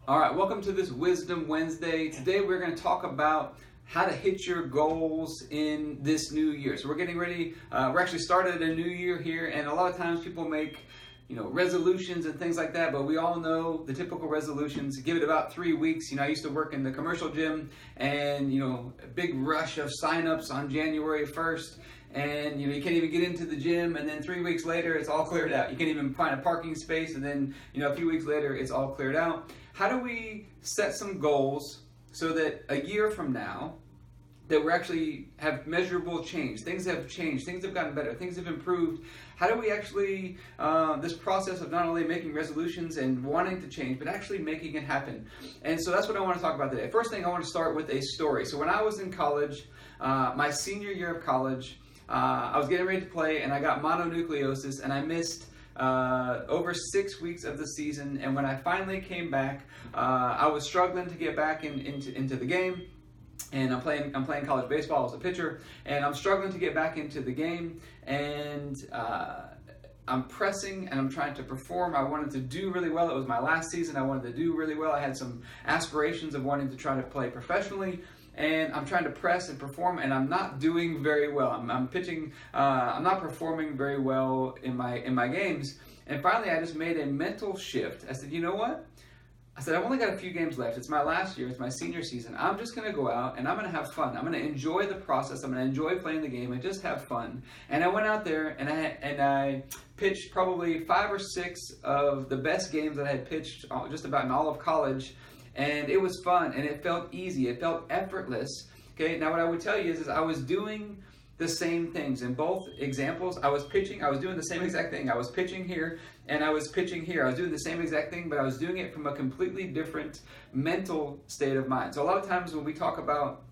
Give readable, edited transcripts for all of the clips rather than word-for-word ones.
All right, welcome to this Wisdom Wednesday. Today we're going to talk about how to hit your goals in this new year. So we're getting ready. We're actually started a new year here, and a lot of times people make, resolutions and things like that. But we all know the typical resolutions. Give it about 3 weeks. I used to work in the commercial gym, and a big rush of signups on January 1st. And you can't even get into the gym, and then 3 weeks later it's all cleared out. You can't even find a parking space, and then a few weeks later it's all cleared out. How do we set some goals so that a year from now that we actually have measurable change? Things have changed, things have gotten better, things have improved. How do we actually, this process of not only making resolutions and wanting to change, but actually making it happen? And so that's what I want to talk about today. First thing, I want to start with a story. So when I was in college, my senior year of college, I was getting ready to play, and I got mononucleosis, and I missed over 6 weeks of the season. And when I finally came back, I was struggling to get back into the game. And I'm playing college baseball. I was a pitcher, and I'm struggling to get back into the game. And I'm pressing, and I'm trying to perform. I wanted to do really well. It was my last season. I wanted to do really well. I had some aspirations of wanting to try to play professionally. And I'm trying to press and perform, and I'm not doing very well. I'm pitching. I'm not performing very well in my games. And finally, I just made a mental shift. I said, you know what? I said, I've only got a few games left. It's my last year. It's my senior season. I'm just going to go out, and I'm going to have fun. I'm going to enjoy the process. I'm going to enjoy playing the game and just have fun. And I went out there, and I pitched probably 5 or 6 of the best games that I had pitched just about in all of college. And it was fun, and it felt easy. It felt effortless. Okay, now what I would tell you is I was doing the same things. In both examples, I was pitching. I was doing the same exact thing. I was pitching here, and I was pitching here. I was doing the same exact thing, but I was doing it from a completely different mental state of mind. So a lot of times when we talk about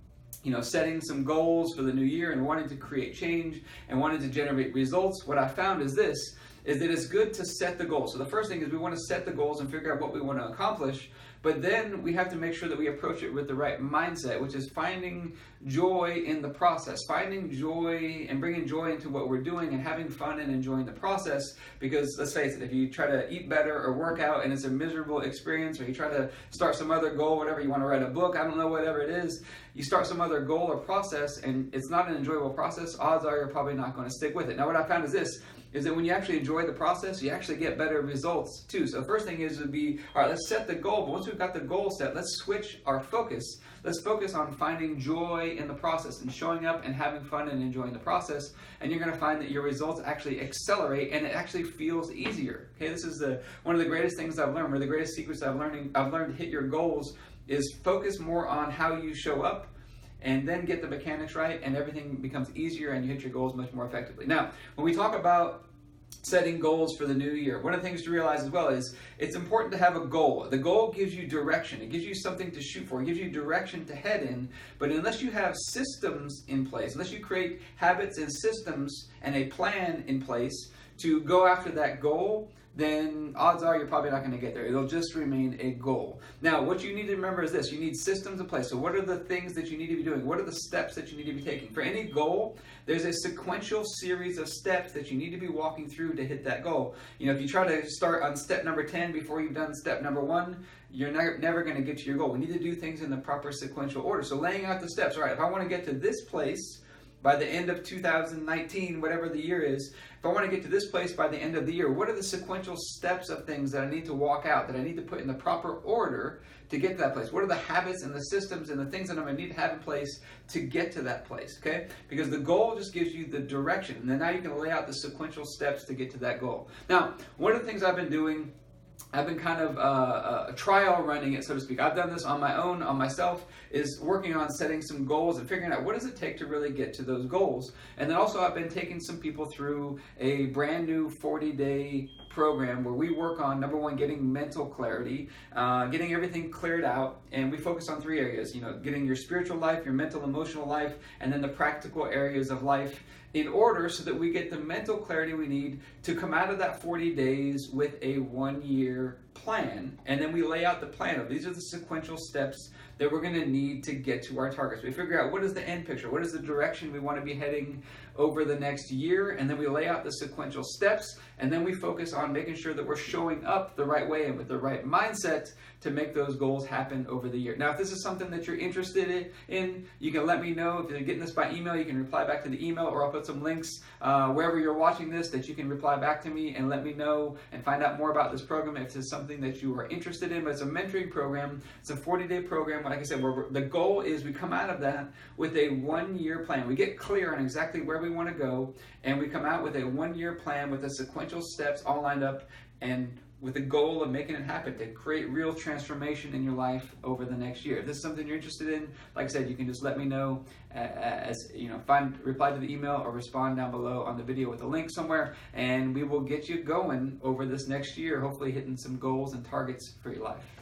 setting some goals for the new year and wanting to create change and wanting to generate results, what I found is that it's good to set the goals. So the first thing is we want to set the goals and figure out what we want to accomplish, but then we have to make sure that we approach it with the right mindset, which is finding joy in the process, finding joy and bringing joy into what we're doing and having fun and enjoying the process. Because let's face it, if you try to eat better or work out and it's a miserable experience, or you try to start some other goal, whatever, you want to write a book, I don't know, whatever it is, you start some other goal or process and it's not an enjoyable process, odds are you're probably not going to stick with it. Now what I found is that when you actually enjoy the process, you actually get better results too. So the first thing would be, all right, let's set the goal. But once we've got the goal set, let's switch our focus. Let's focus on finding joy in the process and showing up and having fun and enjoying the process. And you're going to find that your results actually accelerate, and it actually feels easier. Okay, this is one of the greatest things I've learned. One of the greatest secrets I've learned to hit your goals is focus more on how you show up, and then get the mechanics right, and everything becomes easier, and you hit your goals much more effectively. Now, when we talk about setting goals for the new year, one of the things to realize as well is it's important to have a goal. The goal gives you direction. It gives you something to shoot for. It gives you direction to head in. But unless you have systems in place, unless you create habits and systems and a plan in place to go after that goal, then odds are you're probably not going to get there. It'll just remain a goal. Now, what you need to remember is this. You need systems in place. So what are the things that you need to be doing? What are the steps that you need to be taking? For any goal, there's a sequential series of steps that you need to be walking through to hit that goal. If you try to start on step number 10 before you've done step number 1, you're never going to get to your goal. We need to do things in the proper sequential order. So laying out the steps. All right, if I want to get to this place by the end of 2019, whatever the year is, if I want to get to this place by the end of the year, what are the sequential steps of things that I need to walk out, that I need to put in the proper order to get to that place? What are the habits and the systems and the things that I'm going to need to have in place to get to that place, okay? Because the goal just gives you the direction, and then now you can lay out the sequential steps to get to that goal. Now, one of the things I've been doing, I've been kind of trial running it, so to speak. I've done this on my own, on myself, is working on setting some goals and figuring out what does it take to really get to those goals. And then also I've been taking some people through a brand new 40-day program where we work on, number one, getting mental clarity, getting everything cleared out, and we focus on 3 areas, getting your spiritual life, your mental, emotional life, and then the practical areas of life in order so that we get the mental clarity we need to come out of that 40 days with a 1-year plan, and then we lay out the plan of these are the sequential steps that we're going to need to get to our targets. We figure out what is the end picture, what is the direction we want to be heading over the next year, and then we lay out the sequential steps, and then we focus on making sure that we're showing up the right way and with the right mindset to make those goals happen over the year. Now, if this is something that you're interested in, you can let me know. If you're getting this by email, you can reply back to the email, or I'll put some links wherever you're watching this that you can reply back to me and let me know and find out more about this program if it's something that you are interested in. But it's a mentoring program. It's a 40-day program. Like I said, the goal is we come out of that with a 1-year plan. We get clear on exactly where we want to go, and we come out with a 1-year plan with the sequential steps all lined up, and with the goal of making it happen to create real transformation in your life over the next year. If this is something you're interested in, like I said, you can just let me know reply to the email or respond down below on the video with a link somewhere, and we will get you going over this next year, hopefully hitting some goals and targets for your life.